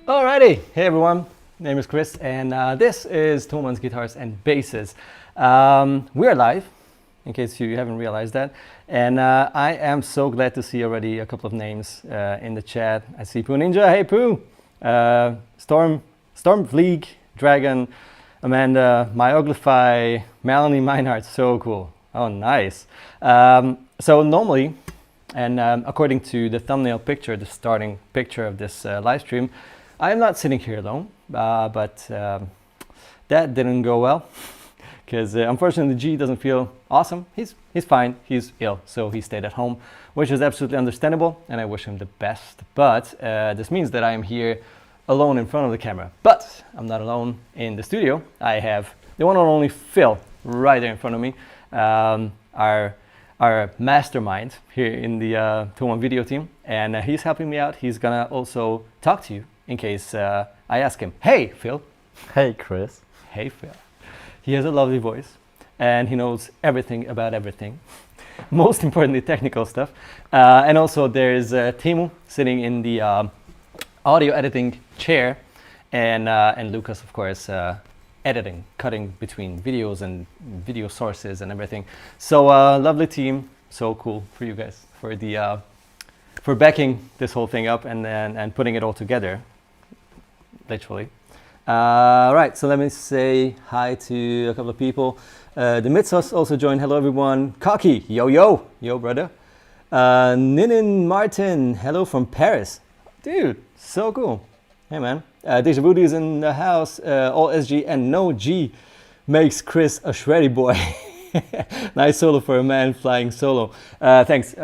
Alrighty, hey everyone, name is Kris, and this is Thomann's Guitars and Basses. We're live, in case you haven't realized that, and I am so glad to see already a couple of names in the chat. I see Poo Ninja, hey Poo, Storm Fleek, Dragon, Amanda, Myoglify, Melanie Meinhardt, so cool, oh nice. So normally, and according to the thumbnail picture, the starting picture of this live stream, I'm not sitting here alone, but that didn't go well because unfortunately G doesn't feel awesome. He's fine, he's ill, so he stayed at home, which is absolutely understandable, and I wish him the best. But this means that I am here alone in front of the camera, but I'm not alone in the studio. I have the one and only Phil right there in front of me, our mastermind here in the Thomann video team, and he's helping me out. He's gonna also talk to you in case I ask him, hey Phil. Hey Kris. Hey Phil. He has a lovely voice and he knows everything about everything. Most importantly, technical stuff. And also there's Teemu sitting in the audio editing chair, and Lucas, of course, editing, cutting between videos and video sources and everything. So lovely team, so cool for you guys for backing this whole thing up and putting it all together, literally. Right, so let me say hi to a couple of people. The Mitsos also joined. Hello everyone. Kaki, yo brother. Ninin Martin, hello from Paris. Dude, so cool. Hey man. Deja Voodoo is in the house. All SG and no G makes Kris a shreddy boy. Nice solo for a man flying solo. Thanks.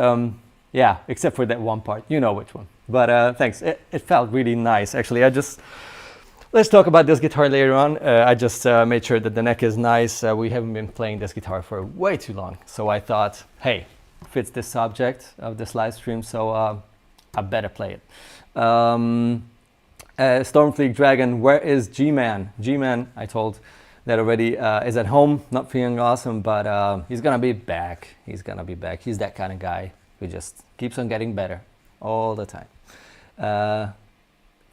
Yeah, except for that one part. You know which one. But thanks. It felt really nice. Actually, I just let's talk about this guitar later on. I just made sure that the neck is nice. We haven't been playing this guitar for way too long. So I thought, hey, fits the subject of this live stream, so I better play it. Stormfleet Dragon, where is G-Man? G-Man, I told that already, is at home, not feeling awesome, but he's gonna be back. He's gonna be back. He's that kind of guy who just keeps on getting better all the time.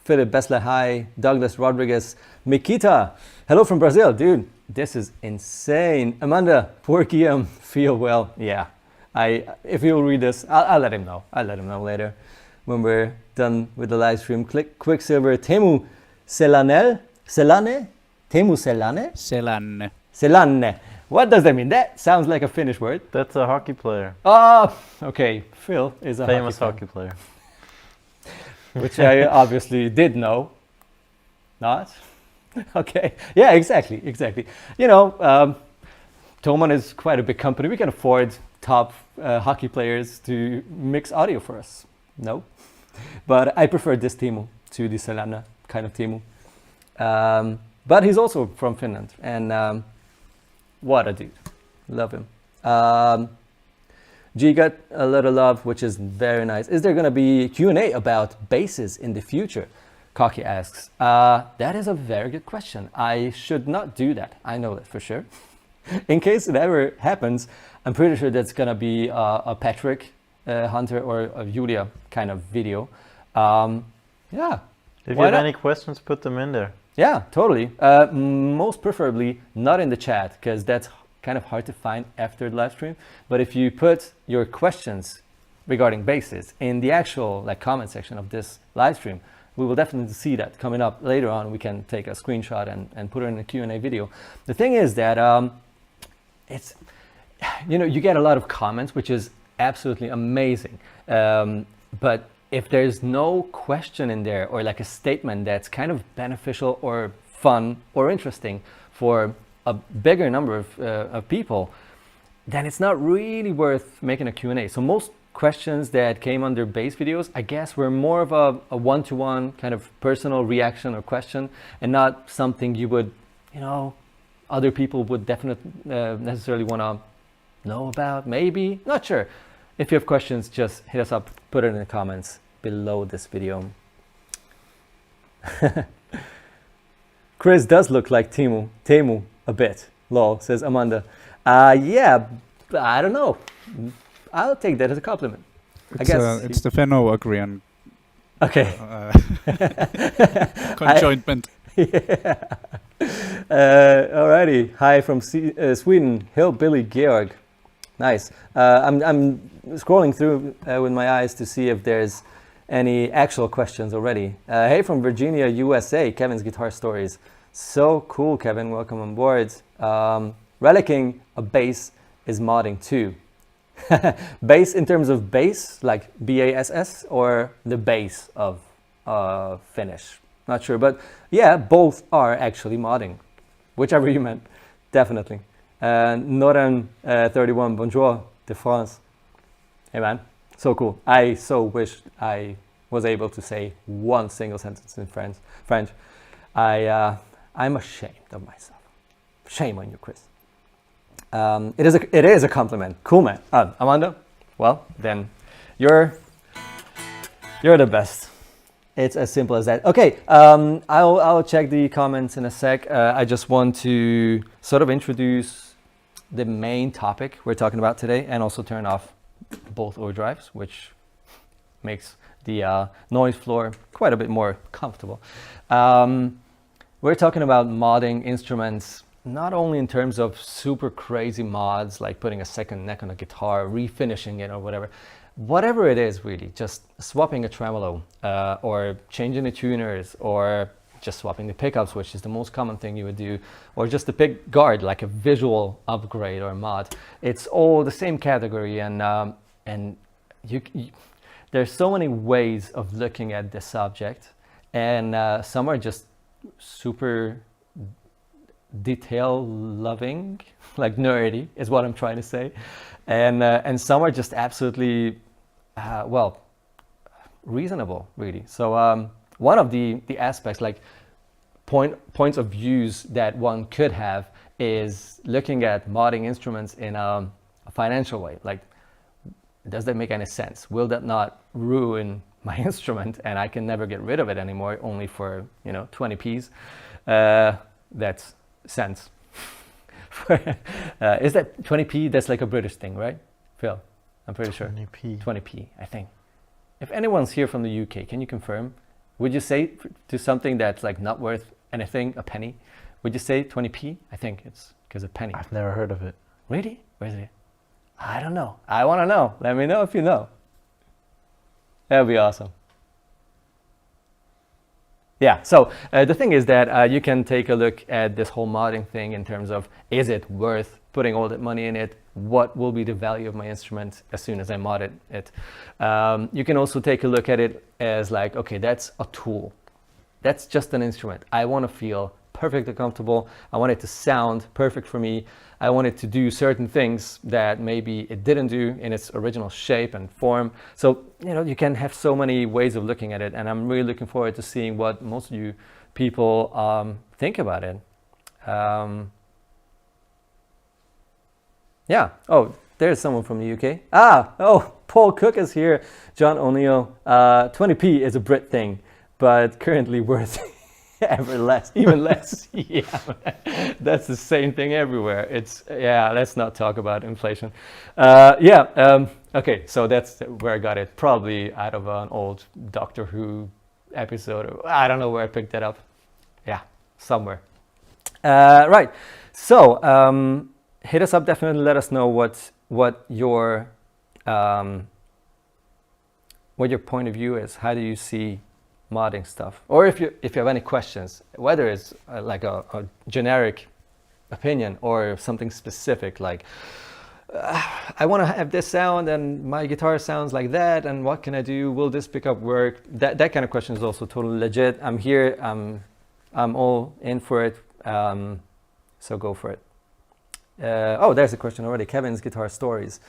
Philip Bessler, hi. Douglas Rodriguez, Mikita, hello from Brazil. Dude, this is insane. Amanda, poor Guillaume, feel well. Yeah, if he'll read this, I'll let him know. I'll let him know later when we're done with the live stream. Quicksilver, Teemu Selane? Teemu Selane? Selane. What does that mean? That sounds like a Finnish word. That's a hockey player. Oh, okay. Phil is a famous hockey player. Which I obviously did know. Not? Okay. Yeah, exactly. You know, Thomann is quite a big company. We can afford top hockey players to mix audio for us. No? But I prefer this Teemu to the Selana kind of Teemu. But he's also from Finland. And what a dude. Love him. G got a lot of love, which is very nice. Is there going to be Q&A about basses in the future? Kaki asks. That is a very good question. I should not do that. I know that for sure. In case it ever happens, I'm pretty sure that's going to be a Patrick Hunter or a Julia kind of video. Yeah. If you have any questions, put them in there. Yeah, totally. Most preferably not in the chat, because that's kind of hard to find after the live stream. But if you put your questions regarding basses in the actual comment section of this live stream, we will definitely see that coming up later on. We can take a screenshot and put it in a Q&A video. The thing is that it's, you know, you get a lot of comments, which is absolutely amazing. But if there's no question in there or like a statement that's kind of beneficial or fun or interesting for a bigger number of people, then it's not really worth making a Q&A. So most questions that came under bass videos, I guess, were more of a one-to-one kind of personal reaction or question, and not something you would, you know, other people would definitely necessarily want to know about, maybe, not sure. If you have questions, just hit us up, put it in the comments below this video. Kris does look like Teemu a bit, lol, says Amanda. Yeah, I don't know. I'll take that as a compliment. I guess it's the Fenno-Agrian conjointment. Yeah. Alrighty. Hi from Sweden, Hillbilly Georg. Nice. I'm scrolling through with my eyes to see if there's any actual questions already. Hey from Virginia, USA, Kevin's Guitar Stories. So cool, Kevin. Welcome on board. Relicking a bass is modding too. Bass in terms of bass, like BASS, or the bass of Finnish? Not sure, but yeah, both are actually modding. Whichever you meant, definitely. Northern 31, bonjour de France. Hey man, so cool. I so wish I was able to say one single sentence in French. I'm ashamed of myself. Shame on you, Kris. It is a compliment. Cool, man. Amanda, well, then you're the best. It's as simple as that. Okay, I'll check the comments in a sec. I just want to sort of introduce the main topic we're talking about today, and also turn off both overdrives, which makes the noise floor quite a bit more comfortable. We're talking about modding instruments, not only in terms of super crazy mods, like putting a second neck on a guitar, refinishing it or whatever it is, really, just swapping a tremolo, or changing the tuners, or just swapping the pickups, which is the most common thing you would do, or just the pick guard, like a visual upgrade or mod. It's all the same category, and there's so many ways of looking at this subject, and some are just super detail loving, like nerdy is what I'm trying to say, and some are just absolutely reasonable, really. So one of the aspects, like points of views that one could have is looking at modding instruments in a financial way. Like, does that make any sense? Will that not ruin my instrument and I can never get rid of it anymore, only for 20p's? That's cents. Is that 20p? That's like a British thing, right, Phil? I'm pretty sure. 20p, I think. If anyone's here from the UK, can you confirm? Would you say to something that's like not worth anything, a penny, would you say 20p? I think it's because a penny. I've never heard of it. Really? Where is it? I don't know. I want to know. Let me know if you know. That'd be awesome. Yeah, so the thing is that you can take a look at this whole modding thing in terms of, is it worth putting all that money in it? What will be the value of my instrument as soon as I mod it? You can also take a look at it as like, okay, that's a tool. That's just an instrument. I want to feel perfectly comfortable. I want it to sound perfect for me. I want it to do certain things that maybe it didn't do in its original shape and form. So, you can have so many ways of looking at it, and I'm really looking forward to seeing what most of you people think about it. Yeah. Oh, there's someone from the UK. Paul Cook is here. John O'Neill. 20p is a Brit thing, but currently worth even less. Yeah, that's the same thing everywhere. Let's not talk about inflation. Okay, so that's where I got it. Probably out of an old Doctor Who episode. Or I don't know where I picked that up. Yeah, somewhere. Right. So hit us up. Definitely let us know what your point of view is. How do you see modding stuff? Or if you have any questions, whether it's like a generic opinion or something specific, like I want to have this sound and my guitar sounds like that, and what can I do? Will this pickup work? That kind of question is also totally legit. I'm here. I'm all in for it. So go for it. There's a question already. Kevin's Guitar Stories.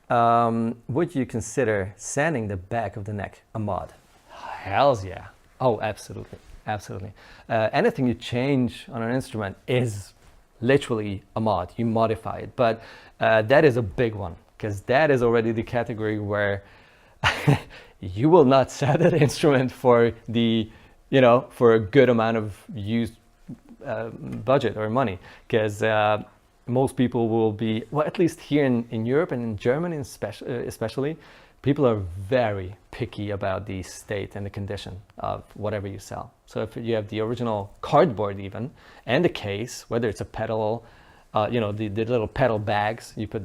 Would you consider sanding the back of the neck a mod? Hells yeah. Oh, absolutely. Absolutely. Anything you change on an instrument is literally a mod. You modify it. But that is a big one, because that is already the category where you will not sell that instrument for for a good amount of used budget or money, because most people will be, well, at least here in Europe and in Germany especially, people are very picky about the state and the condition of whatever you sell. So if you have the original cardboard even, and the case, whether it's a pedal, the little pedal bags, you put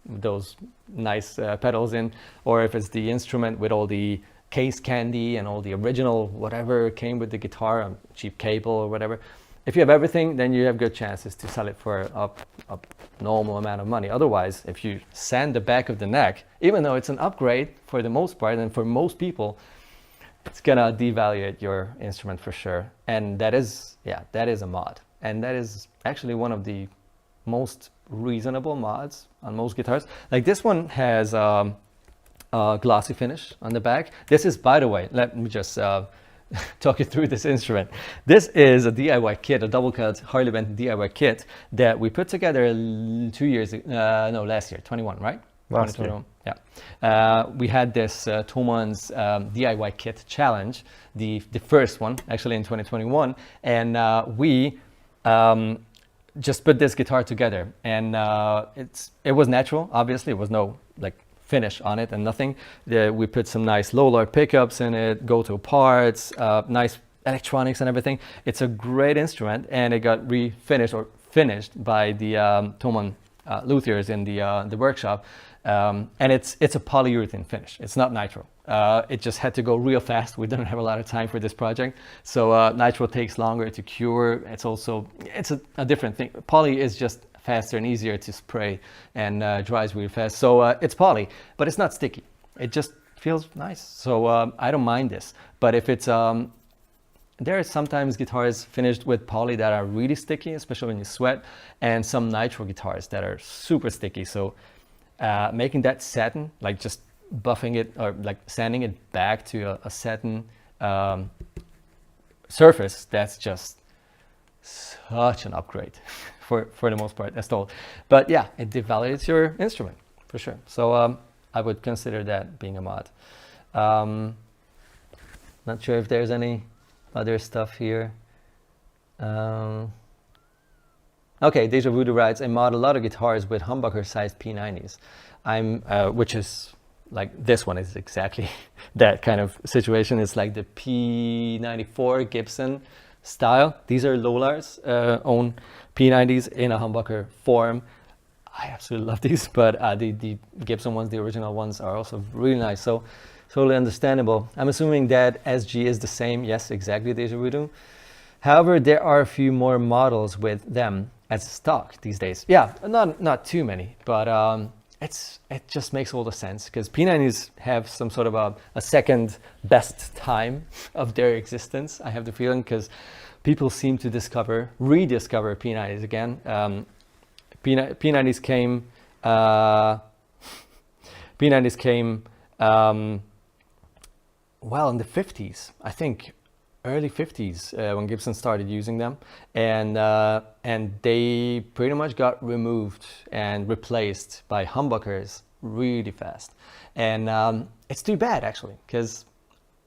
those nice pedals in, or if it's the instrument with all the case candy and all the original whatever came with the guitar, a cheap cable or whatever. If you have everything, then you have good chances to sell it for a normal amount of money. Otherwise, if you sand the back of the neck, even though it's an upgrade for the most part and for most people, it's gonna devalue your instrument for sure. And that is a mod. And that is actually one of the most reasonable mods on most guitars. Like this one has a glossy finish on the back. This is, by the way, let me just talk you through this instrument. This is a DIY kit, a double cut Harley Benton DIY kit that we put together last year, 21, right? Last year. Yeah. We had this Thomann's DIY kit challenge, the first one actually in 2021, and we just put this guitar together, and it was natural. Obviously, it was no like finish on it and nothing. We put some nice low-lord pickups in it, go-to parts, nice electronics and everything. It's a great instrument, and it got refinished or finished by the Thomann luthiers in the workshop. And it's a polyurethane finish. It's not nitro. It just had to go real fast. We didn't have a lot of time for this project, so nitro takes longer to cure. It's a different thing. Poly is just faster and easier to spray and dries really fast. So it's poly, but it's not sticky. It just feels nice. So I don't mind this. But if it's there are sometimes guitars finished with poly that are really sticky, especially when you sweat, and some nitro guitars that are super sticky. So making that satin, like just buffing it or like sanding it back to a satin surface, that's just such an upgrade for the most part installed. But yeah, it devalues your instrument for sure. So I would consider that being a mod. Not sure if there's any other stuff here. Okay, Deja Voodoo writes, I mod a lot of guitars with humbucker-sized P90s. Which is like, this one is exactly that kind of situation. It's like the P94 Gibson style. These are Lolar's own P90s in a humbucker form. I absolutely love these, but the Gibson ones, the original ones, are also really nice. So totally understandable. I'm assuming that SG is the same. Yes, exactly, Deja Voodoo. However, there are a few more models with them as stock these days. Yeah, not too many, but it just makes all the sense, because P90s have some sort of a second best time of their existence, I have the feeling, because people seem to rediscover P90s again. P90s came well in the 50s, I think, early 50s, when Gibson started using them, and they pretty much got removed and replaced by humbuckers really fast. And it's too bad, actually, because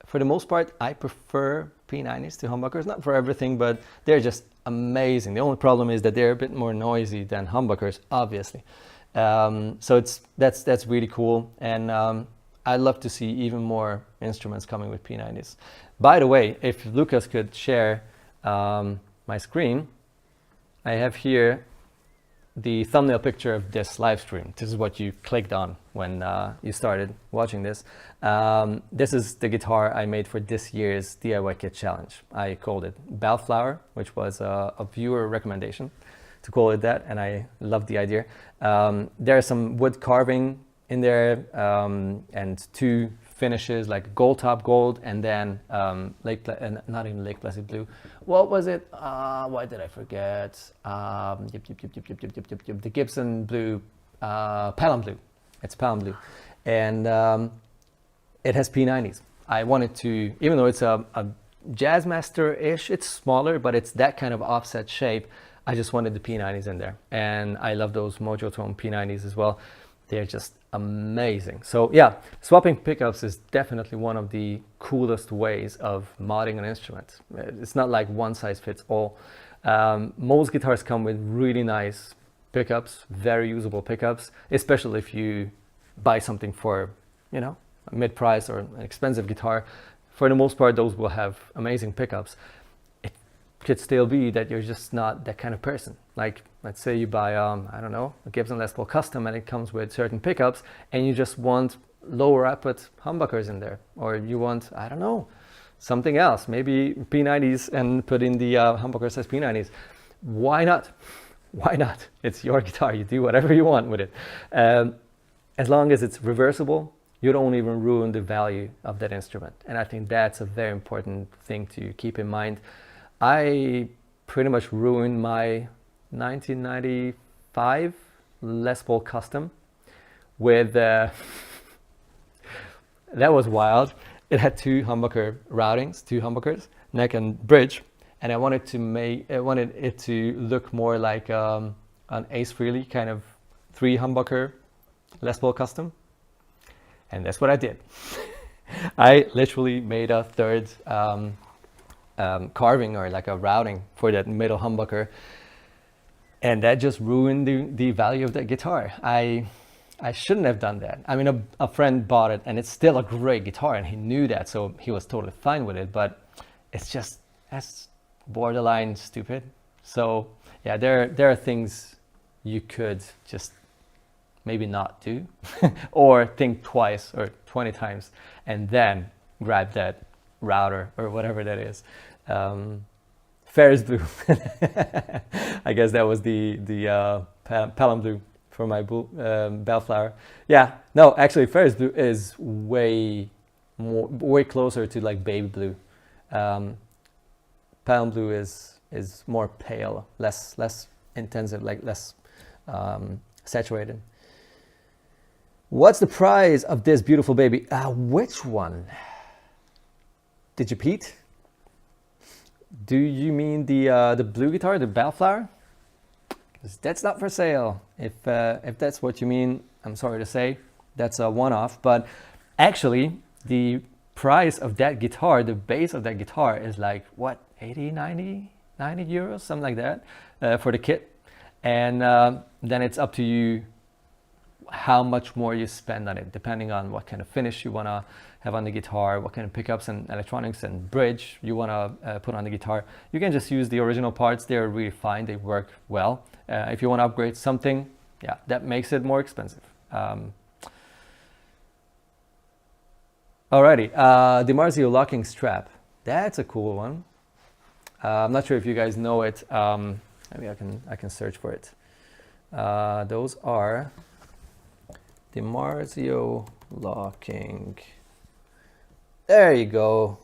for the most part I prefer P90s to humbuckers. Not for everything, but they're just amazing. The only problem is that they're a bit more noisy than humbuckers, obviously. So that's really cool, and I'd love to see even more instruments coming with P90s. By the way, if Lucas could share my screen, I have here the thumbnail picture of this live stream. This is what you clicked on when you started watching this. This is the guitar I made for this year's DIY Kit Challenge. I called it Bellflower, which was a viewer recommendation to call it that, and I love the idea. There's some wood carving in there, and two finishes, like gold top gold, and then not even Lake Placid blue. What was it? Why did I forget? The Gibson blue, Palm blue. It's Palm blue, and it has P90s. I wanted to, even though it's a Jazzmaster-ish, it's smaller, but it's that kind of offset shape. I just wanted the P90s in there, and I love those Mojo Tone P90s as well. They're just amazing. So yeah, swapping pickups is definitely one of the coolest ways of modding an instrument. It's not like one size fits all. Most guitars come with really nice pickups, very usable pickups, especially if you buy something for, a mid-price or an expensive guitar. For the most part, those will have amazing pickups. It could still be that you're just not that kind of person. Like, let's say you buy, I don't know, a Gibson Les Paul Custom, and it comes with certain pickups, and you just want lower output humbuckers in there. Or you want, I don't know, something else, maybe P90s, and put in the humbucker says P90s. Why not? Why not? It's your guitar. You do whatever you want with it. As long as it's reversible, you don't even ruin the value of that instrument. And I think that's a very important thing to keep in mind. I pretty much ruined my 1995 Les Paul Custom with that was wild. It had two humbucker routings, two humbuckers, neck and bridge, and I wanted it to look more like an Ace Frehley kind of 3 humbucker Les Paul Custom, and that's what I did. I literally made a third carving, or like a routing, for that middle humbucker. And that just ruined the value of that guitar. I shouldn't have done that. I mean, a friend bought it, and it's still a great guitar, and he knew that, so he was totally fine with it. But that's borderline stupid. So yeah, there are things you could just maybe not do, or think twice or 20 times, and then grab that router or whatever that is. Ferris blue. I guess that was the Palm blue for my Bellflower. Yeah, no, actually Ferris blue is way closer to like baby blue. Palm blue is more pale, less intensive, like less saturated. What's the price of this beautiful baby? Which one? Did you Pete? do you mean the blue guitar, the Bellflower? 'Cause that's not for sale. If that's what you mean, I'm sorry to say, that's a one-off. But actually, the price of that guitar, the base of that guitar is like, what, 80, 90 euros, something like that, for the kit. And then it's up to you how much more you spend on it, depending on what kind of finish you want to have on the guitar, what kind of pickups and electronics and bridge you want to put on the guitar. You can just use the original parts. They're really fine. They work well. If you want to upgrade something, yeah, that makes it more expensive. Alrighty, the Marzio locking strap. That's a cool one. I'm not sure if you guys know it. Maybe I can search for it. Those are the Marzio locking. There you go.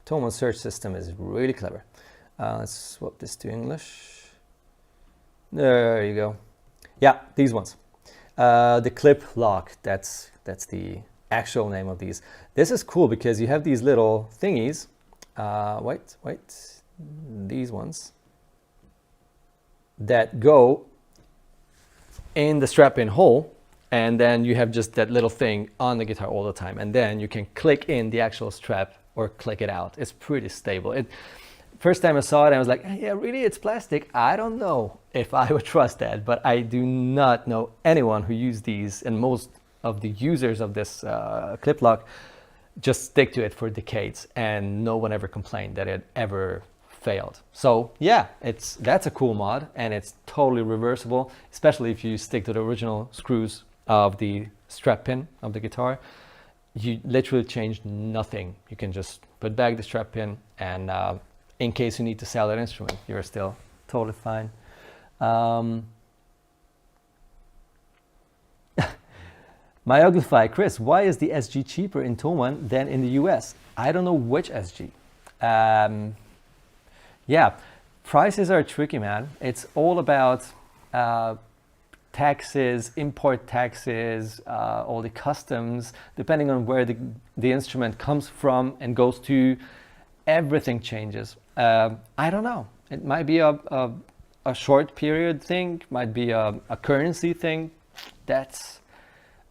Thomann search system is really clever. Let's swap this to English. There you go. Yeah, these ones. The clip lock. That's the actual name of these. This is cool because you have these little thingies. Wait. These ones that go in the strap-in hole, and then you have just that little thing on the guitar all the time, and then you can click in the actual strap or click it out. It's pretty stable. First time I saw it, I was like, yeah, really, it's plastic. I don't know if I would trust that, but I do not know anyone who used these, and most of the users of this clip lock just stick to it for decades, and no one ever complained that it ever failed. So yeah, that's a cool mod, and it's totally reversible, especially if you stick to the original screws of the strap pin of the guitar. You literally change nothing. You can just put back the strap pin, and in case you need to sell that instrument, you're still totally fine. My Uglify, Kris, why is the SG cheaper in Thomann than in the US? I don't know which SG. Yeah, prices are tricky, man. It's all about taxes, import taxes, all the customs, depending on where the instrument comes from and goes to, everything changes. I don't know. It might be a short period thing, might be a currency thing. That's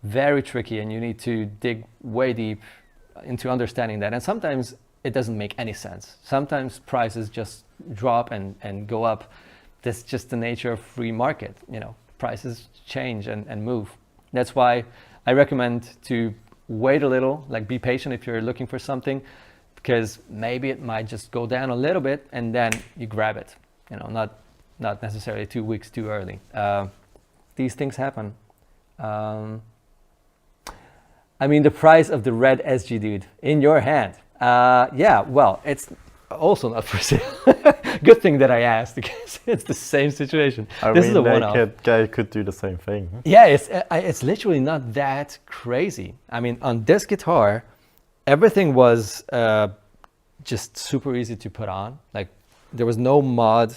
very tricky, and you need to dig way deep into understanding that. And sometimes it doesn't make any sense. Sometimes prices just drop and go up. That's just the nature of free market. You know, prices change and move. That's why I recommend to wait a little, like be patient if you're looking for something, because maybe it might just go down a little bit and then you grab it. You know, not necessarily 2 weeks too early. These things happen. I mean, the price of the red SG, dude, in your hand. Yeah, well, it's also not for sale. Good thing that I asked, because it's the same situation. This is a one-off. Guy could do the same thing. Yeah, it's literally not that crazy. I mean, on this guitar, everything was just super easy to put on. Like, there was no mod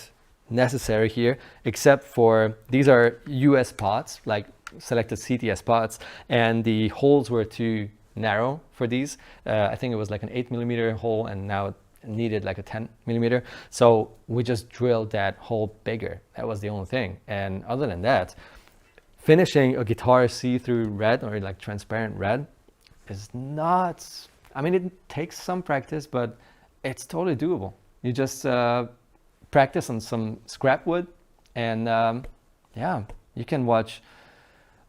necessary here, except for these are US pots, like selected CTS pots, and the holes were too narrow for these. I think it was like an 8mm hole, and now it needed like a 10mm. So we just drilled that hole bigger. That was the only thing. And other than that, finishing a guitar see-through red or like transparent red is not, I mean, it takes some practice, but it's totally doable. You just practice on some scrap wood, and yeah, you can watch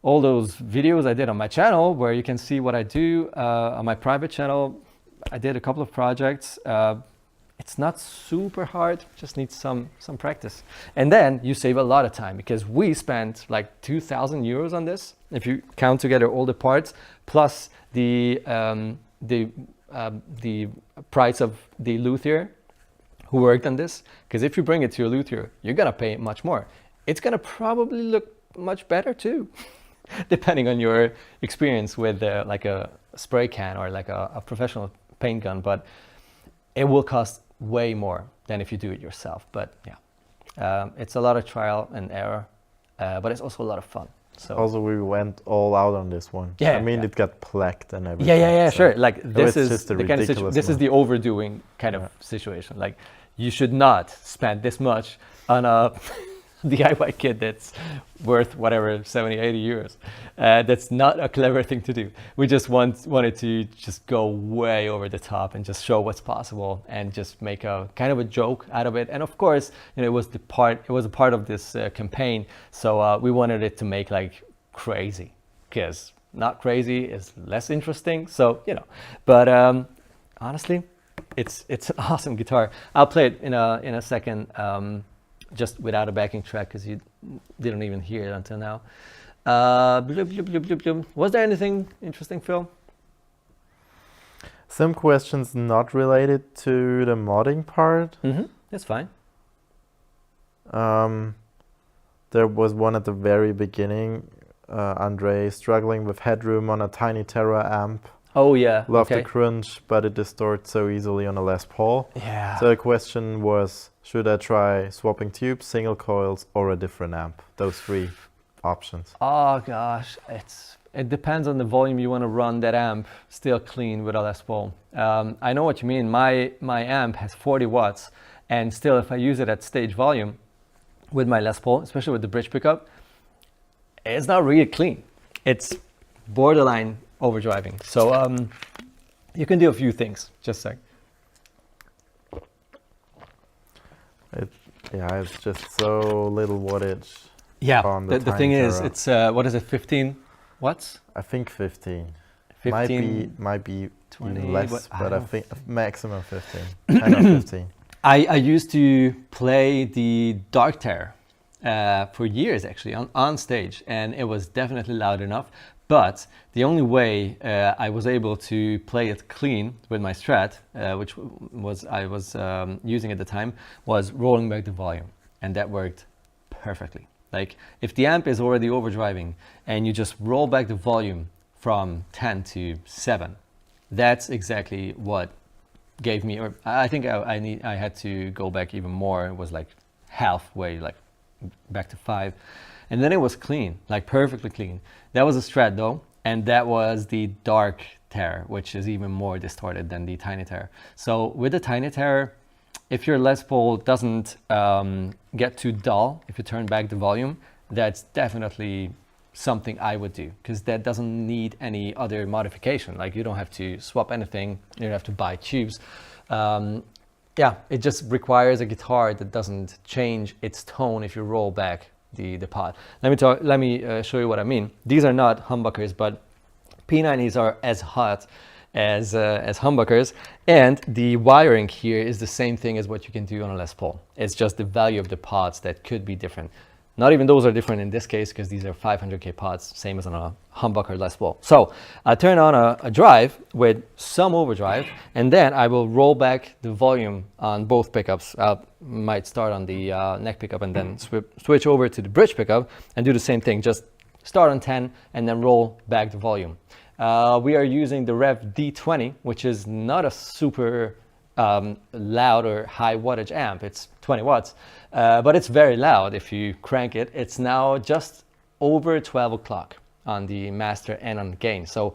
all those videos I did on my channel, where you can see what I do on my private channel. I did a couple of projects. It's not super hard, just needs some practice. And then you save a lot of time, because we spent like 2,000 euros on this, if you count together all the parts, plus the price of the luthier who worked on this. Because if you bring it to a luthier, you're gonna pay much more. It's gonna probably look much better too, depending on your experience with like a spray can or like a professional paint gun, but it will cost way more than if you do it yourself. But yeah, it's a lot of trial and error, but it's also a lot of fun. So Also, we went all out on this one. Yeah, I mean, yeah. it got plaqued and everything. yeah, so- sure. Like this it's is just a the kind of ridiculous this is one. the overdoing kind of situation. Like you should not spend this much on a DIY kit that's worth whatever 70, 80 euros. That's not a clever thing to do. We just wanted to just go way over the top and just show what's possible and just make a kind of a joke out of it. And of course, it was a part of this campaign. So we wanted it to make like crazy, because not crazy is less interesting. So but honestly, it's an awesome guitar. I'll play it in a second. Just without a backing track, because you didn't even hear it until now. Bloop, bloop, bloop, bloop, bloop. Was there anything interesting, Phil? Some questions not related to the modding part. That's fine. There was one at the very beginning. Andre struggling with headroom on a tiny Terra amp. Oh yeah. Love okay. the crunch, but it distorts so easily on a Les Paul. Yeah. So the question was, should I try swapping tubes, single coils, or a different amp? Those three options. Oh gosh, it depends on the volume you want to run that amp still clean with a Les Paul. I know what you mean. My amp has 40 watts, and still if I use it at stage volume with my Les Paul, especially with the bridge pickup, it's not really clean. It's borderline overdriving. So you can do a few things. Just a sec. It's just so little wattage. Yeah, on the tiny thing is, Terra. it's what is it, 15 watts? I think 15. 15, might be 20, even less, but I but I don't think maximum 15. 10 or 15. I used to play the Dark Terror for years actually on stage, and it was definitely loud enough. But the only way I was able to play it clean with my Strat, which I was using at the time, was rolling back the volume, and that worked perfectly. Like if the amp is already overdriving and you just roll back the volume from 10 to 7, that's exactly what gave me. Or I think I had to go back even more. It was like halfway, like back to 5. And then it was clean, like perfectly clean. That was a Strat though, and that was the Dark Terror, which is even more distorted than the Tiny Terror. So with the Tiny Terror, if your Les Paul doesn't get too dull, if you turn back the volume, that's definitely something I would do, because that doesn't need any other modification. Like you don't have to swap anything, you don't have to buy tubes. Yeah, it just requires a guitar that doesn't change its tone if you roll back the pod. Let me show you what I mean. These are not humbuckers, but P90s are as hot as humbuckers, and the wiring here is the same thing as what you can do on a Les Paul. It's just the value of the pods that could be different. Not even those are different in this case, because these are 500k pods, same as on a humbucker Les Paul. So I turn on a drive with some overdrive, and then I will roll back the volume on both pickups. I might start on the neck pickup and then switch over to the bridge pickup and do the same thing. Just start on 10 and then roll back the volume. We are using the Rev D20, which is not a super loud or high wattage amp. It's 20 watts, but it's very loud if you crank it. It's now just over 12 o'clock on the master and on the gain. So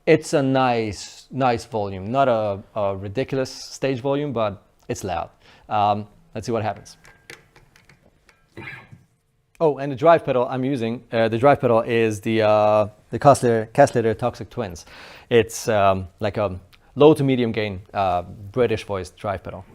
it's a nice volume, not a ridiculous stage volume, but it's loud. Let's see what happens. Oh, and the drive pedal I'm using, the drive pedal is the Kessler Toxic Twins. It's like a low to medium gain British voice drive pedal.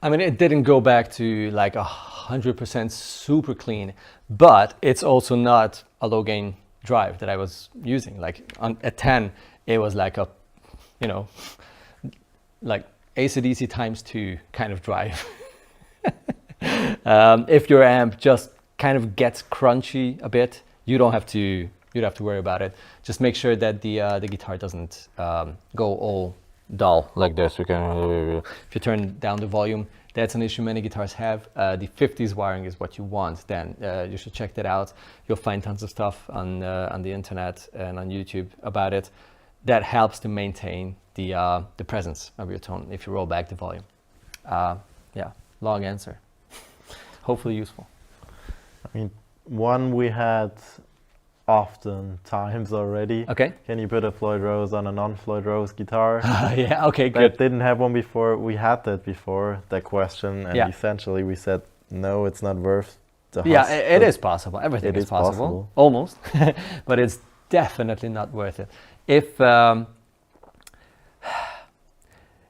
I mean, it didn't go back to like 100% super clean, but it's also not a low gain drive that I was using. Like at 10, it was like a, you know, like AC/DC ×2 kind of drive. If your amp just kind of gets crunchy a bit, you don't have to worry about it. Just make sure that the guitar doesn't go all dull like this. If you turn down the volume, that's an issue many guitars have. The 50s wiring is what you want. Then you should check that out. You'll find tons of stuff on the internet and on YouTube about it. That helps to maintain the presence of your tone if you roll back the volume. Yeah, long answer. Hopefully useful. I mean, one we had often times already. Okay. Can you put a Floyd Rose on a non-Floyd Rose guitar? Yeah, okay, That good. didn't have one before. We had that before, that question, and Yeah. essentially we said, no, it's not worth the Yeah, hassle. it is possible. Everything It is is possible. possible. Almost. But it's definitely not worth it. If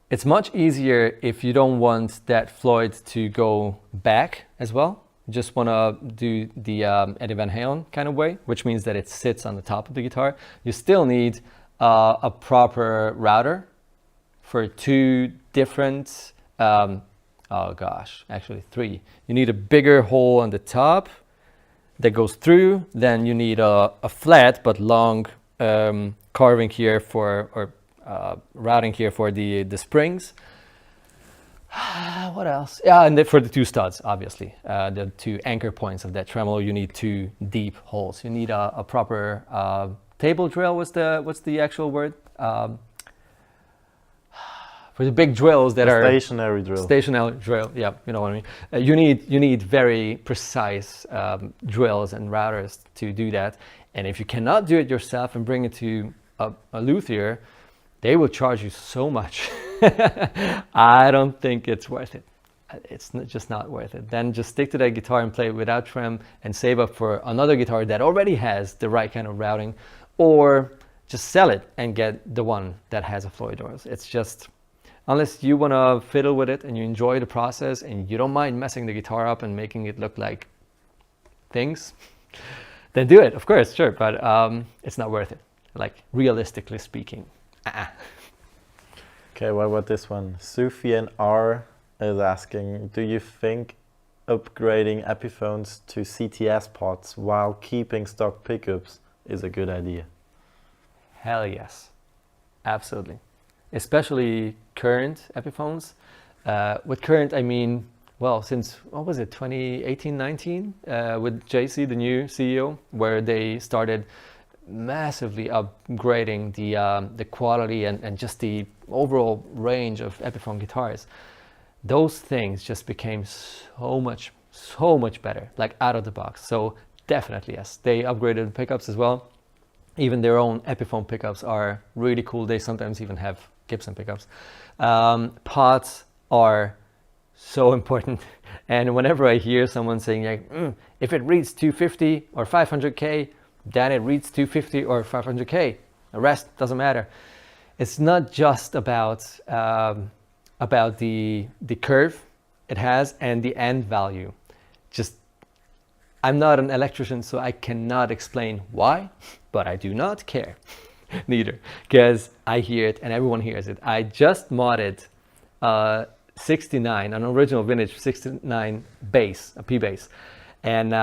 it's much easier if you don't want that Floyd to go back as well. You just want to do the Eddie Van Halen kind of way, which means that it sits on the top of the guitar. You still need a proper router for two different, oh gosh, actually three. You need a bigger hole on the top that goes through. Then you need a flat but long carving here for, or routing here for the springs. What else? Yeah, and for the two studs, obviously, the two anchor points of that tremolo, you need two deep holes. You need a proper table drill. What's the actual word? For the big drills that are stationary drill. Stationary drill. Yeah, you know what I mean. You need very precise drills and routers to do that. And if you cannot do it yourself and bring it to a luthier, they will charge you so much. I don't think it's worth it. It's just not worth it. Then just stick to that guitar and play it without trem and save up for another guitar that already has the right kind of routing, or just sell it and get the one that has a Floyd Rose. It's just, unless you want to fiddle with it and you enjoy the process and you don't mind messing the guitar up and making it look like things, then do it, of course, sure, but it's not worth it, like realistically speaking. Okay, what about this one? Sufyan R is asking, do you think upgrading Epiphones to CTS pots while keeping stock pickups is a good idea? Hell yes, absolutely. Especially current Epiphones. With current, I mean, well, since, what was it, 2018-19 with JC, the new CEO, where they started massively upgrading the quality and just the overall range of Epiphone guitars. Those things just became so much better, like out of the box. So definitely yes, they upgraded the pickups as well. Even their own Epiphone pickups are really cool. They sometimes even have Gibson pickups. Pots are so important, and whenever I hear someone saying like, if it reads 250 or 500k, then it reads 250 or 500k. The rest doesn't matter. It's not just about the curve it has and the end value. Just, I'm not an electrician, so I cannot explain why, but I do not care neither, because I hear it and everyone hears it. I just modded 69, an original vintage 69 bass, a P bass. And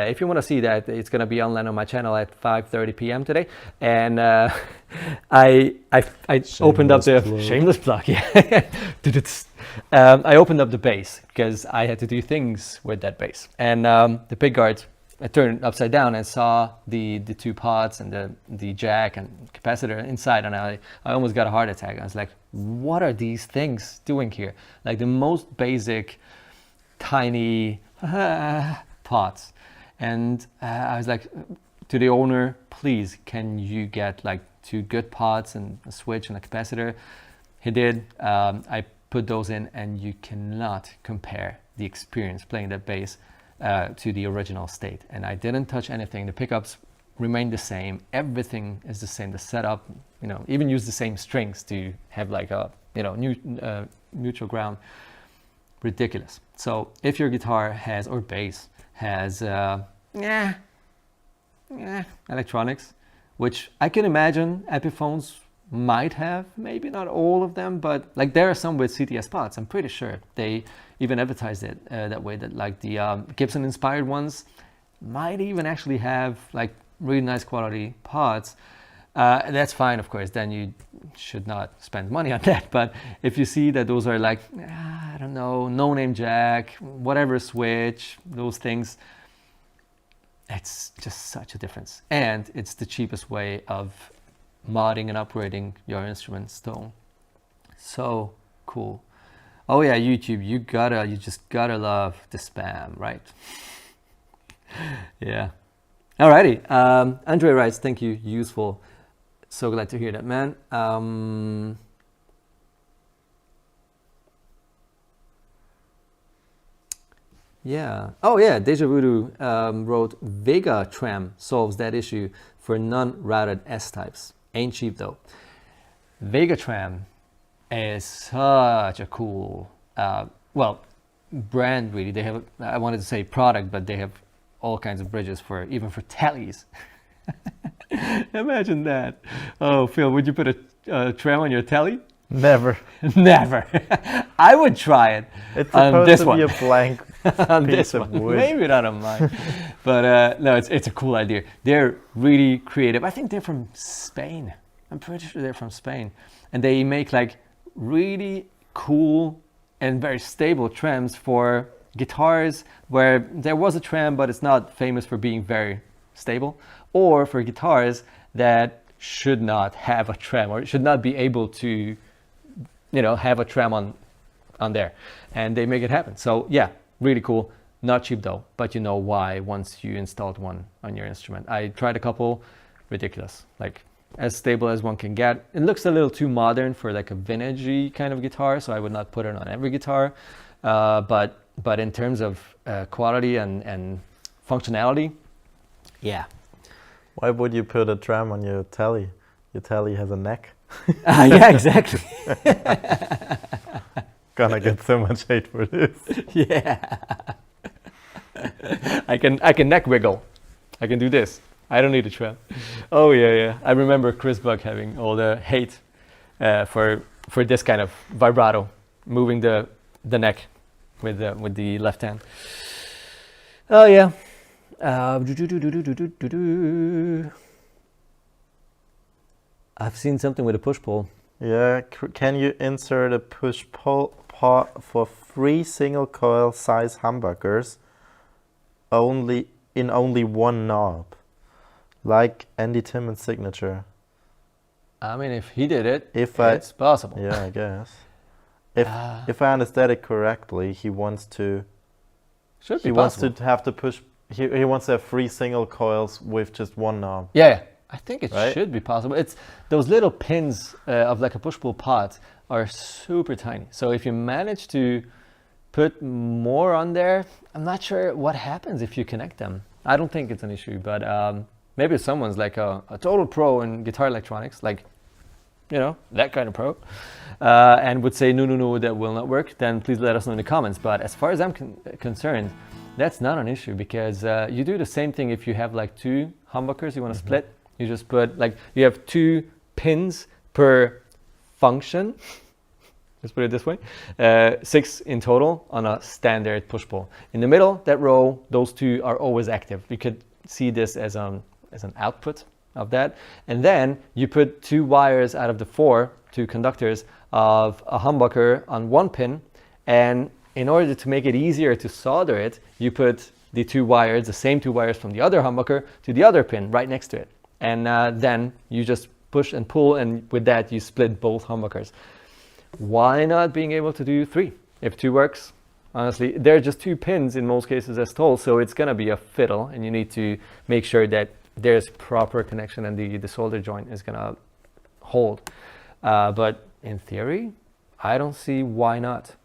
if you want to see that, it's going to be online on my channel at 5:30 p.m. today. And I opened up the plug. shameless plug. Yeah, I opened up the bass because I had to do things with that bass. And the pickguard, I turned it upside down and saw the two pots and the jack and capacitor inside, and I almost got a heart attack. I was like, what are these things doing here? Like the most basic, tiny pots. And I was like to the owner, please, can you get like two good pots and a switch and a capacitor? He did. I put those in, and you cannot compare the experience playing that bass to the original state. And I didn't touch anything. The pickups remain the same. Everything is the same. The setup, even use the same strings to have like a neutral ground. ridiculous. So if your guitar has, or bass has, electronics, which I can imagine Epiphones might have, maybe not all of them, but like there are some with CTS pots. I'm pretty sure they even advertised it that way, that like the Gibson inspired ones might even actually have like really nice quality pots. That's fine, of course, then you should not spend money on that. But if you see that those are like, I don't know, no name jack, whatever switch, those things, it's just such a difference. And it's the cheapest way of modding and upgrading your instrument still. So cool. Oh yeah, YouTube, you just gotta love the spam, right? Yeah. Alrighty. Andre writes, thank you, useful. So glad to hear that, man. Yeah. Oh yeah, Deja Voodoo wrote, Vega Tram solves that issue for non-routed S-types. Ain't cheap though. Vega Tram is such a cool, brand really. They have, I wanted to say product, but they have all kinds of bridges for, even for tellies. Imagine that. Oh, Phil, would you put a tram on your telly? Never. Never. I would try it. It's on supposed this to one. be a blank On piece this of one. wood. Maybe not on mine. But no, it's a cool idea. They're really creative. I think they're from Spain. I'm pretty sure they're from Spain. And they make like really cool and very stable trams for guitars where there was a tram, but it's not famous for being very stable, or for guitars that should not have a tram or should not be able to, have a tram on there, and they make it happen. So yeah, really cool. Not cheap though, but you know why once you installed one on your instrument. I tried a couple, ridiculous, like as stable as one can get. It looks a little too modern for like a vintagey kind of guitar, so I would not put it on every guitar. But in terms of quality and functionality, yeah. Why would you put a tram on your telly? Your telly has a neck. Yeah, exactly. Gonna get so much hate for this. Yeah. I can neck wiggle. I can do this. I don't need a tram. Oh yeah. I remember Chris Buck having all the hate for this kind of vibrato, moving the neck with the left hand. Oh yeah. I've seen something with a push pull. Yeah, can you insert a push-pull part for 3 single coil size humbuckers only one knob, like Andy Timmons' signature? I mean, if he did it, it's possible. Yeah, I guess. If I understand it correctly, he wants to. Should be he possible. wants to have to push. He wants to have 3 single coils with just one knob. Yeah. I think it Right? should be possible. It's those little pins of like a push-pull pot are super tiny. So if you manage to put more on there, I'm not sure what happens if you connect them. I don't think it's an issue, but maybe if someone's like a total pro in guitar electronics, like, that kind of pro, and would say, no, that will not work, then please let us know in the comments. But as far as I'm concerned, that's not an issue, because you do the same thing if you have like 2 humbuckers you want to split. You just put, like, you have 2 pins per function. Let's put it this way. 6 in total on a standard push-pull. In the middle, that row, those 2 are always active. You could see this as an output of that. And then you put 2 wires out of the 4, 2 conductors of a humbucker on 1 pin. And in order to make it easier to solder it, you put the 2 wires, the same 2 wires from the other humbucker, to the other pin right next to it. And then you just push and pull, and with that you split both humbuckers. Why not being able to do 3? If 2 works, honestly, there are just 2 pins in most cases as told, so it's gonna be a fiddle, and you need to make sure that there's proper connection and the solder joint is gonna hold. But in theory, I don't see why not.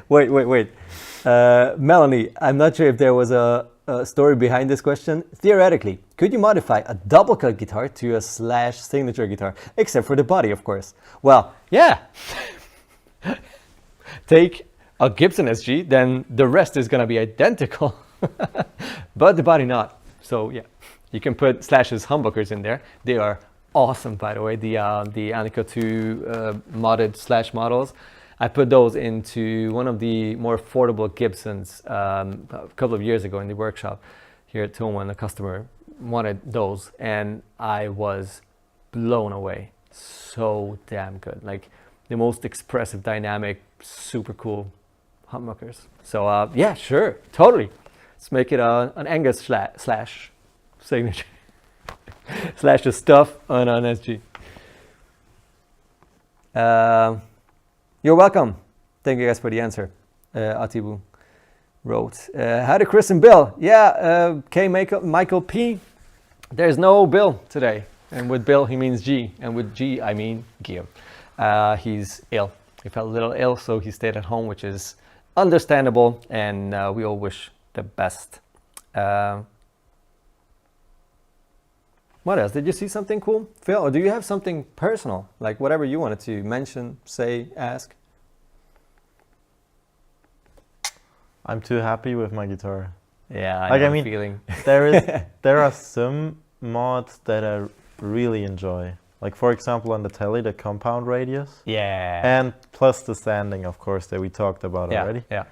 Wait. Melanie, I'm not sure if there was a story behind this question. Theoretically, could you modify a double cut guitar to a Slash signature guitar, except for the body, of course? Well, yeah. Take a Gibson SG, then the rest is gonna be identical, but the body not. So yeah, you can put Slash's humbuckers in there. They are awesome, by the way. The Anika 2 modded Slash models. I put those into one of the more affordable Gibsons a couple of years ago in the workshop here at Thomann. A customer wanted those, and I was blown away. So damn good. Like the most expressive, dynamic, super cool humbuckers. So yeah, sure, totally. Let's make it an Angus Slash signature. Slash the stuff on an SG. You're welcome. Thank you guys for the answer. Atibu wrote. Hi to Kris and Bill. Yeah, Michael P. There's no Bill today. And with Bill, he means G. And with G, I mean Guillaume. He's ill. He felt a little ill, so he stayed at home, which is understandable. And we all wish the best. What else? Did you see something cool, Phil? Or do you have something personal, like whatever you wanted to mention, say, ask? I'm too happy with my guitar. Yeah, I know mean, the feeling. there are some mods that I really enjoy. Like for example, on the telly, the compound radius. Yeah. And plus the sanding, of course, that we talked about already. Yeah.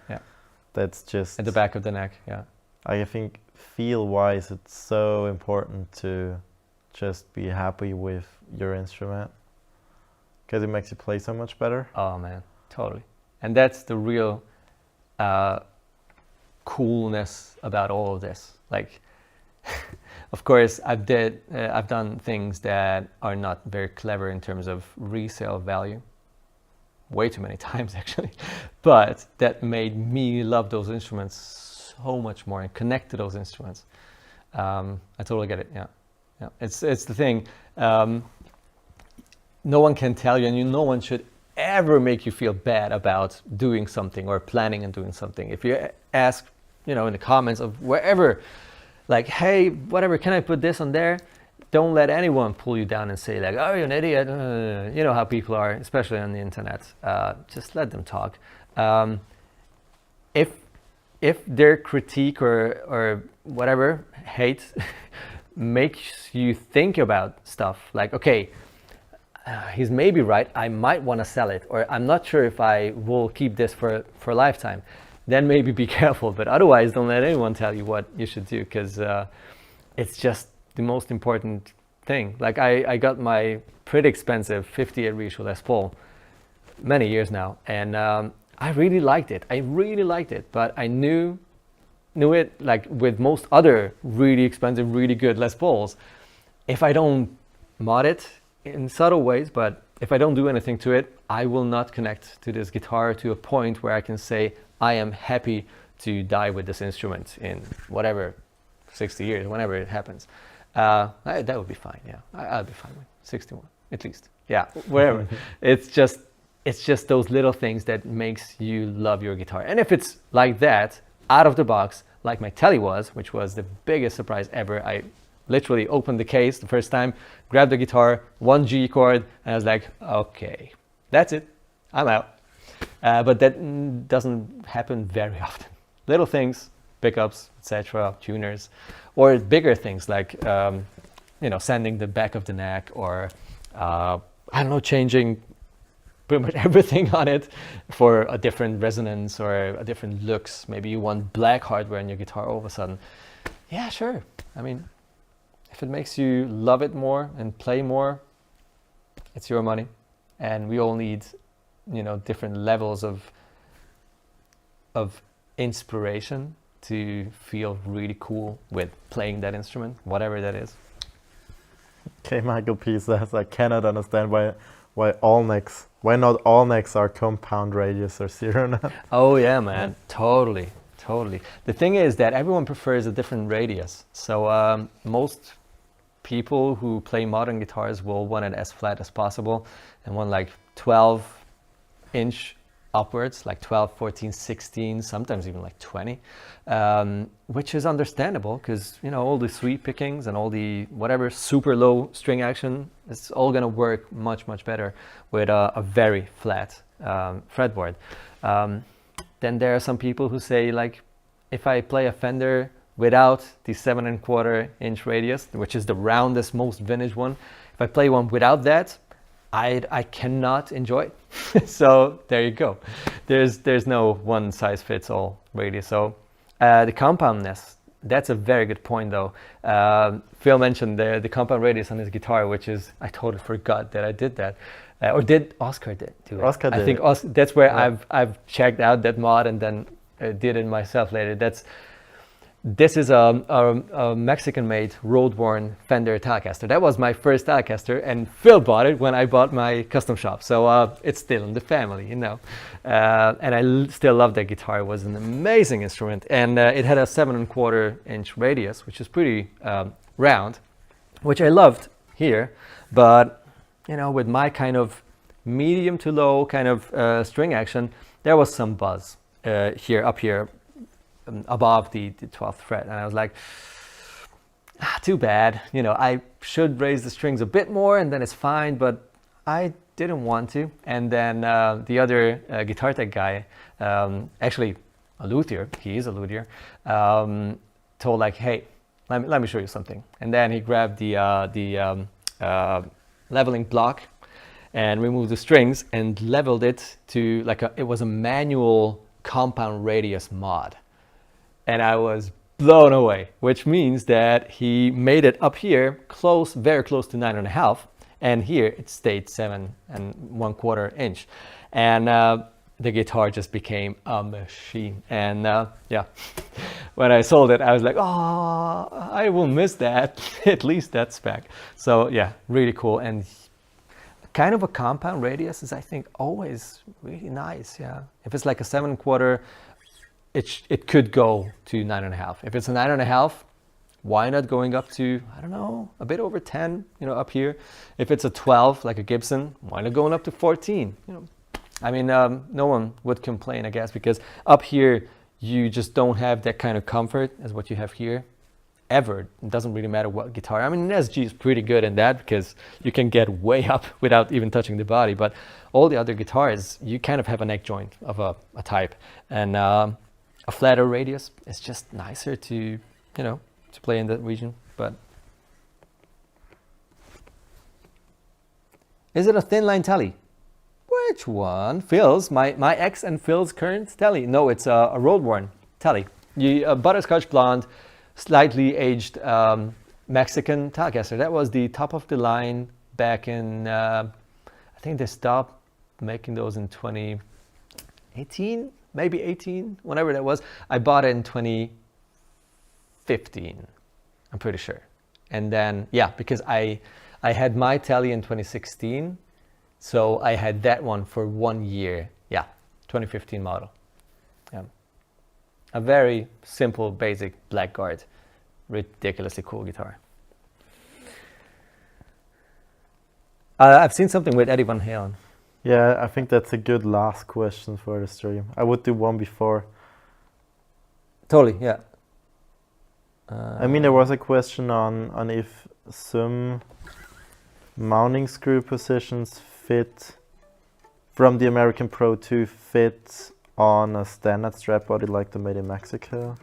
That's just At the back of the neck. Yeah. I think feel-wise, it's so important to just be happy with your instrument because it makes you play so much better. Oh man, totally. And that's the real coolness about all of this. Like, of course, I've done things that are not very clever in terms of resale value. Way too many times actually, but that made me love those instruments so much more and connect to those instruments. I totally get it. Yeah. It's the thing. No one can tell you, and no one should ever make you feel bad about doing something or planning on doing something. If you ask, in the comments of wherever, like, hey, whatever, can I put this on there? Don't let anyone pull you down and say like, oh, you're an idiot. You know how people are, especially on the internet. Just let them talk. If their critique or whatever, hate, makes you think about stuff like, okay, he's maybe right, I might want to sell it, or I'm not sure if I will keep this for a lifetime, then maybe be careful. But otherwise, don't let anyone tell you what you should do, because it's just the most important thing. Like I got my pretty expensive 58 reach Les Paul many years now, and I really liked it, but I knew it, like with most other really expensive, really good Les Pauls, if I don't mod it in subtle ways, but if I don't do anything to it, I will not connect to this guitar to a point where I can say I am happy to die with this instrument in whatever 60 years, whenever it happens. That would be fine. Yeah, I'll be fine with 61 at least. Yeah, whatever. It's just those little things that makes you love your guitar. And if it's like that, out of the box, like my telly was, which was the biggest surprise ever. I literally opened the case the first time, grabbed the guitar, one G chord, and I was like, okay, that's it, I'm out. But that doesn't happen very often. Little things, pickups, etc., tuners, or bigger things like, sanding the back of the neck, or I don't know, changing pretty much everything on it for a different resonance or a different looks. Maybe you want black hardware in your guitar all of a sudden. Yeah, sure. I mean, if it makes you love it more and play more, it's your money. And we all need, different levels of inspiration to feel really cool with playing that instrument, whatever that is. Okay, Michael P says, I cannot understand why not all necks are compound radius or zero nut. Oh yeah, man, totally. The thing is that everyone prefers a different radius. So most people who play modern guitars will want it as flat as possible and want like 12-inch upwards, like 12, 14, 16, sometimes even like 20, which is understandable because, you know, all the sweep pickings and all the whatever super low string action, it's all going to work much, much better with a very flat fretboard. Then there are some people who say, like, if I play a Fender without the 7¼ inch radius, which is the roundest, most vintage one, if I play one without that, I cannot enjoy it. So there you go. There's no one size fits all radius. So the compoundness, that's a very good point though. Phil mentioned the compound radius on his guitar, which is, I totally forgot that I did that. Or did Oscar do it? Oscar did. I think that's where I've checked out that mod and then did it myself later. This is a Mexican-made road-worn Fender Telecaster. That was my first Telecaster, and Phil bought it when I bought my custom shop. So it's still in the family, you know. And I still love that guitar. It was an amazing instrument, and it had a 7¼ inch radius, which is pretty round, which I loved here. But you know, with my kind of medium to low kind of string action, there was some buzz up here. Above the 12th fret, and I was like, too bad, you know, I should raise the strings a bit more and then it's fine, but I didn't want to. And then the other guitar tech guy, actually a luthier, he is a luthier, told like, hey, let me show you something. And then he grabbed the leveling block and removed the strings and leveled it to like it was a manual compound radius mod. And I was blown away, which means that he made it up here close, very close to 9½, and here it stayed 7¼ inch. And the guitar just became a machine. And yeah, when I sold it, I was like, oh, I will miss that, at least that spec. So yeah, really cool. And kind of a compound radius is, I think, always really nice. Yeah, if it's like a 7¼ it could go to 9½. If it's a 9½, why not going up to, I don't know, a bit over 10, you know, up here. If it's a 12, like a Gibson, why not going up to 14? You know, I mean, no one would complain, I guess, because up here, you just don't have that kind of comfort as what you have here, ever. It doesn't really matter what guitar. I mean, an SG is pretty good in that because you can get way up without even touching the body, but all the other guitars, you kind of have a neck joint of a type. And a flatter radius is just nicer to, you know, to play in that region. But is it a thin line Tele? Which one? Phil's, my ex and Phil's current Tele. No, it's a road-worn Tele. A butterscotch blonde, slightly aged Mexican Telecaster. That was the top of the line back in, I think they stopped making those in 2018. Maybe 18, whenever that was. I bought it in 2015, I'm pretty sure. And then, yeah, because I had my Tele in 2016, so I had that one for 1 year. Yeah, 2015 model. Yeah. A very simple, basic blackguard, ridiculously cool guitar. I've seen something with Eddie Van Halen. Yeah, I think that's a good last question for the stream. I would do one before. Totally, yeah. I mean, there was a question on if some mounting screw positions fit from the American Pro 2 fit on a standard strap body like the made in Mexico.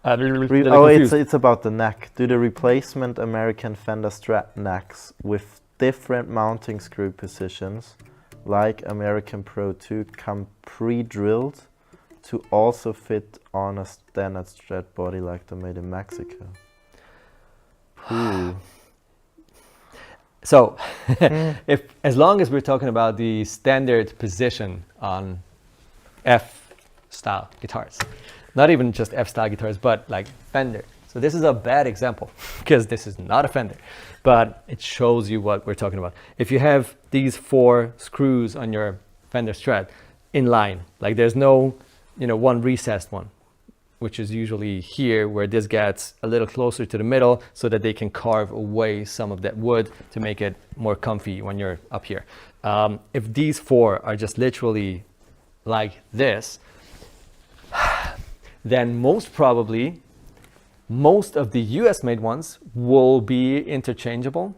It's about the neck. Do the replacement American Fender Strat necks with different mounting screw positions like American Pro 2 come pre-drilled to also fit on a standard Strat body like the made in Mexico? Ooh. So, if as long as we're talking about the standard position on F-style guitars, not even just F-style guitars, but like Fender. So this is a bad example because this is not a Fender, but it shows you what we're talking about. If you have these 4 screws on your Fender Strat in line, like there's no, you know, one recessed one, which is usually here where this gets a little closer to the middle so that they can carve away some of that wood to make it more comfy when you're up here. If these 4 are just literally like this, then most probably most of the US made ones will be interchangeable,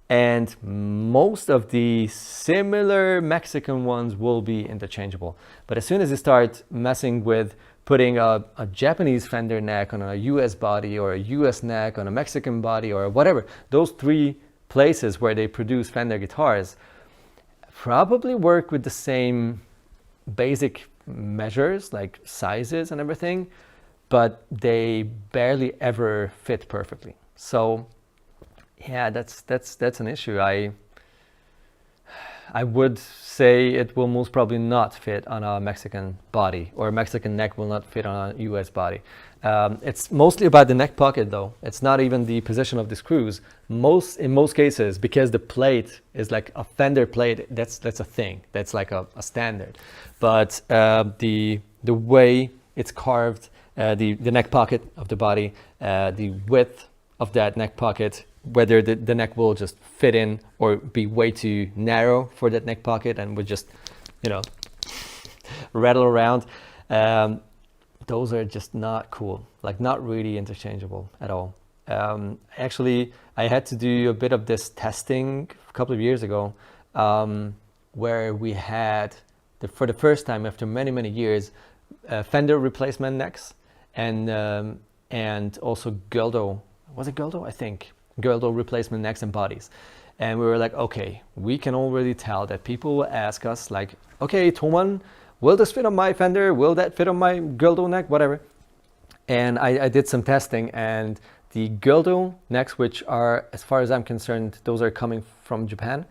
and most of the similar Mexican ones will be interchangeable. But as soon as you start messing with putting a Japanese fender neck on a US body, or a US neck on a Mexican body, or whatever, those three places where they produce Fender guitars probably work with the same basic measures like sizes and everything, but they barely ever fit perfectly. So yeah, that's an issue. I would say it will most probably not fit on a Mexican body, or a Mexican neck will not fit on a US body. It's mostly about the neck pocket though. It's not even the position of the screws. In most cases, because the plate is like a Fender plate, that's a thing. That's like a standard. But the way it's carved, the neck pocket of the body, the width of that neck pocket, whether the neck will just fit in or be way too narrow for that neck pocket and would just, rattle around. Those are just not cool, like not really interchangeable at all. Actually, I had to do a bit of this testing a couple of years ago, where we had, for the first time after many, many years, Fender replacement necks and also Gildo. Was it Gildo? I think. Gildo replacement necks and bodies. And we were like, okay, we can already tell that people will ask us like, okay, Thomann, will this fit on my Fender? Will that fit on my Gildo neck? Whatever. And I did some testing, and the Gildo necks, which are, as far as I'm concerned, those are coming from Japan.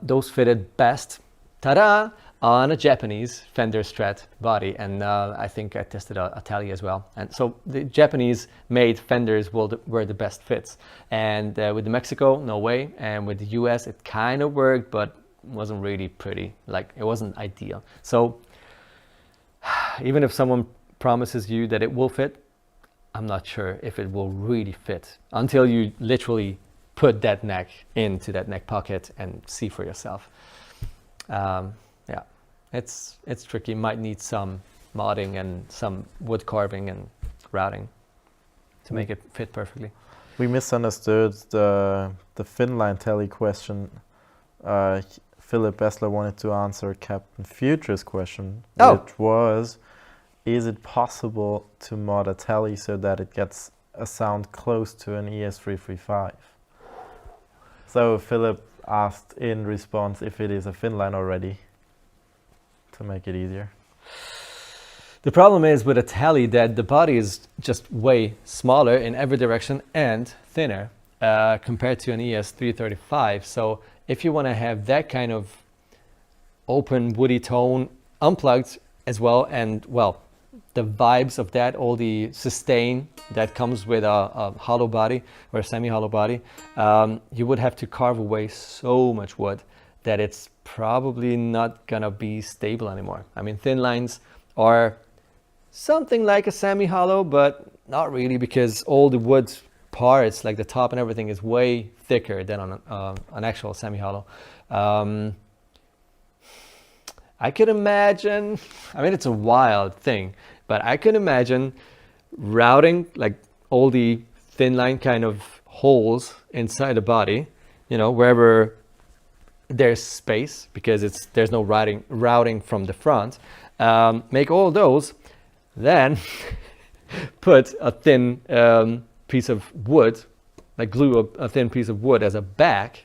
Those fitted best, ta-da, on a Japanese Fender Strat body. And I think I tested a Tele as well. And so the Japanese made Fenders were the best fits. And with the Mexico, no way. And with the US, it kind of worked, but wasn't really pretty. Like, it wasn't ideal. So even if someone promises you that it will fit, I'm not sure if it will really fit until you literally put that neck into that neck pocket and see for yourself. Yeah, it's tricky. Might need some modding and some wood carving and routing to make it fit perfectly. We misunderstood the Finline Tele question. Philip Bessler wanted to answer Captain Future's question, which was, is it possible to mod a Tele so that it gets a sound close to an ES335? So Philip asked in response if it is a Finline already, to make it easier. The problem is with a Tele that the body is just way smaller in every direction and thinner compared to an ES335. So if you want to have that kind of open woody tone unplugged as well, and well, the vibes of that, all the sustain that comes with a hollow body or a semi-hollow body, you would have to carve away so much wood that it's probably not gonna be stable anymore. I mean, thin lines are something like a semi-hollow, but not really, because all the wood parts, like the top and everything, is way thicker than on an actual semi-hollow. I could imagine, I mean, it's a wild thing, but I could imagine routing like all the thin line kind of holes inside the body, wherever there's space, because there's no routing from the front. Make all those, then put a thin piece of wood, like glue a thin piece of wood as a back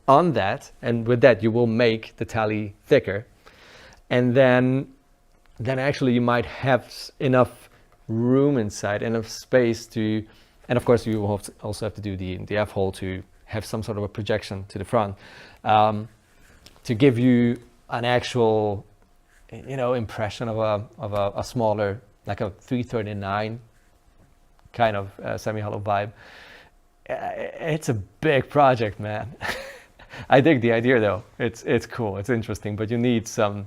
on that, and with that you will make the Tele thicker. And then actually you might have enough room inside, enough space to, and of course you will also have to do the F-hole to have some sort of a projection to the front, to give you an actual, impression of a smaller, like a 339 kind of semi-hollow vibe. It's a big project, man. I dig the idea though. It's cool, it's interesting, but you need some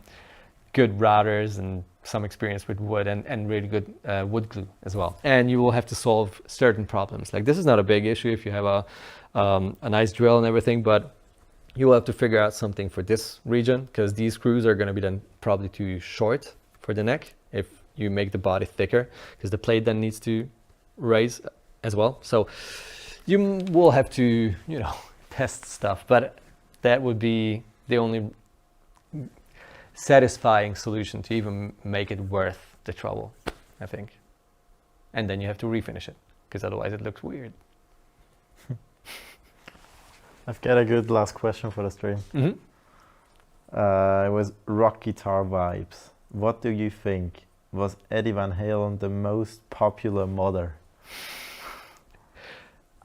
good routers and some experience with wood and really good wood glue as well. And you will have to solve certain problems. Like, this is not a big issue if you have a nice drill and everything, but you will have to figure out something for this region, because these screws are going to be then probably too short for the neck if you make the body thicker, because the plate then needs to raise as well. So you will have to, you know, test stuff, but that would be the only satisfying solution to even make it worth the trouble, I think. And then you have to refinish it, because otherwise it looks weird. I've got a good last question for the stream. It was rock guitar vibes. What do you think? Was Eddie Van Halen the most popular modder?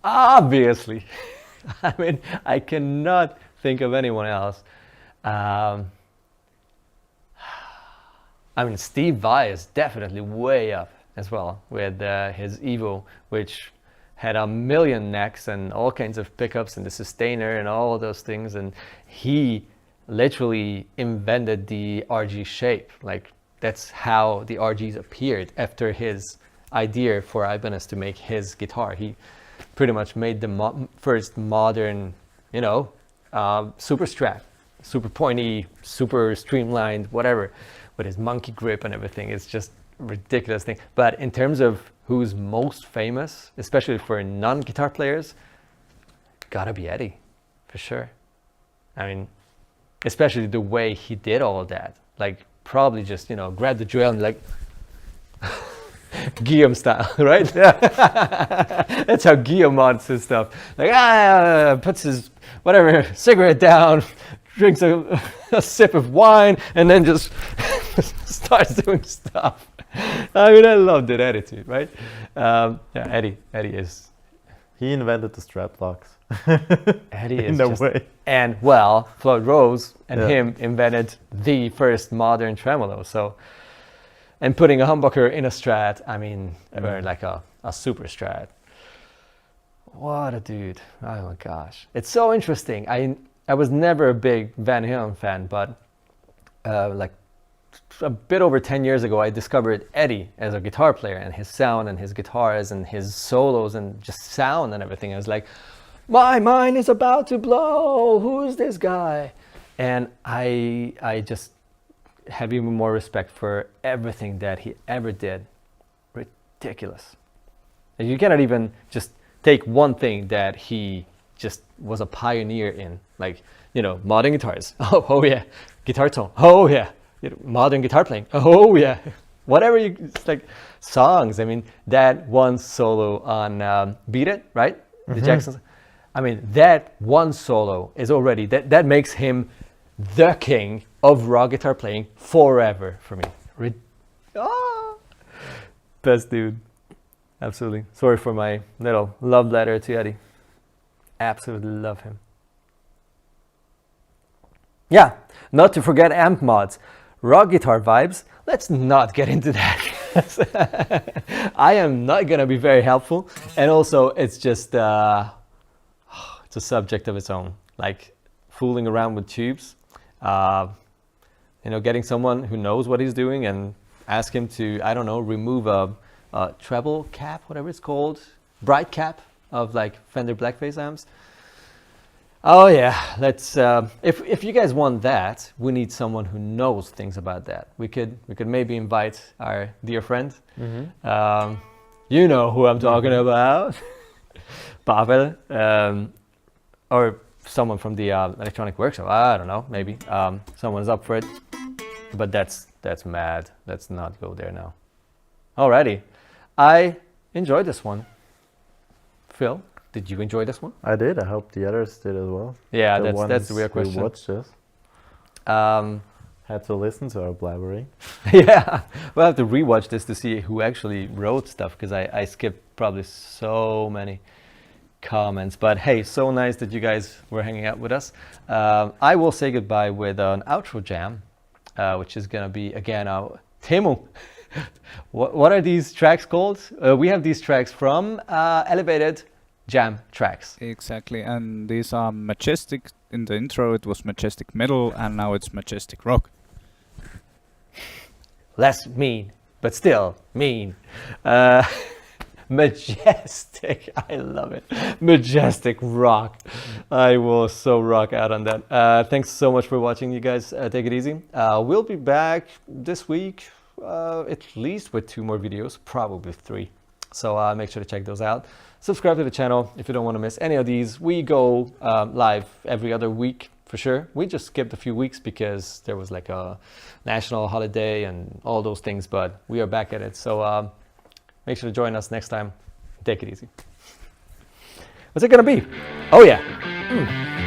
Obviously. I mean, I cannot think of anyone else. I mean, Steve Vai is definitely way up as well with his Evo, which had a million necks and all kinds of pickups and the sustainer and all of those things. And he literally invented the RG shape. Like, that's how the RGs appeared after his idea for Ibanez to make his guitar. He pretty much made the first modern, you know, super strat, super pointy, super streamlined, whatever, with his monkey grip and everything. It's just ridiculous thing. But in terms of who's most famous, especially for non-guitar players, gotta be Eddie, for sure. I mean, especially the way he did all of that. Like, probably just, you know, grab the drill and like Guillaume style, right? Yeah. That's how Guillaume mods his stuff. Like, puts his whatever cigarette down, drinks a sip of wine, and then just starts doing stuff. I mean, I love that attitude, right? Yeah, Eddie is. He invented the strap locks. Eddie is in a just, way. And well, Floyd Rose and him invented the first modern tremolo. So, and putting a humbucker in a Strat, I mean, or like a super Strat. What a dude! Oh my gosh, it's so interesting. I was never a big Van Halen fan, but like a bit over 10 years ago, I discovered Eddie as a guitar player and his sound and his guitars and his solos and just sound and everything. I was like, my mind is about to blow. Who is this guy? And I just have even more respect for everything that he ever did. Ridiculous. And you cannot even just take one thing that he just was a pioneer in, like, you know, modern guitars. Oh yeah, guitar tone. Oh yeah. Modern guitar playing. Oh yeah, whatever you, it's like songs. I mean, that one solo on Beat It, right? The Jacksons. I mean, that one solo is already, that makes him the king of rock guitar playing forever for me. Best dude. Absolutely. Sorry for my little love letter to Eddie. Absolutely love him. Yeah, not to forget amp mods. Rock guitar vibes, let's not get into that. I am not going to be very helpful. And also, it's just, it's a subject of its own. Like, fooling around with tubes. You know, getting someone who knows what he's doing and ask him to, I don't know, remove a treble cap, whatever it's called, bright cap of like Fender Blackface amps. Oh yeah, let's. If you guys want that, we need someone who knows things about that. We could maybe invite our dear friend. You know who I'm talking about, Pavel, or someone from the electronic workshop. I don't know, maybe someone's up for it. But that's mad. Let's not go there now. Alrighty, I enjoyed this one. Phil, did you enjoy this one? I did. I hope the others did as well. Yeah, that's the real question. Who watched this? Had to listen to our blabbering. Yeah, we'll have to rewatch this to see who actually wrote stuff, because I skipped probably so many comments. But hey, so nice that you guys were hanging out with us. I will say goodbye with an outro jam, which is gonna be again Teemu. What are these tracks called? We have these tracks from Elevated Jam tracks. Exactly, and these are Majestic. In the intro it was Majestic Metal, and now it's Majestic Rock. Less mean, but still mean. Majestic. I love it. Majestic rock. I will so rock out on that. Thanks so much for watching, you guys. Take it easy. We'll be back this week, at least with 2 more videos, probably 3. So make sure to check those out. Subscribe to the channel if you don't want to miss any of these. We go live every other week for sure. We just skipped a few weeks because there was like a national holiday and all those things, but we are back at it. So make sure to join us next time. Take it easy. What's it gonna be? Oh yeah.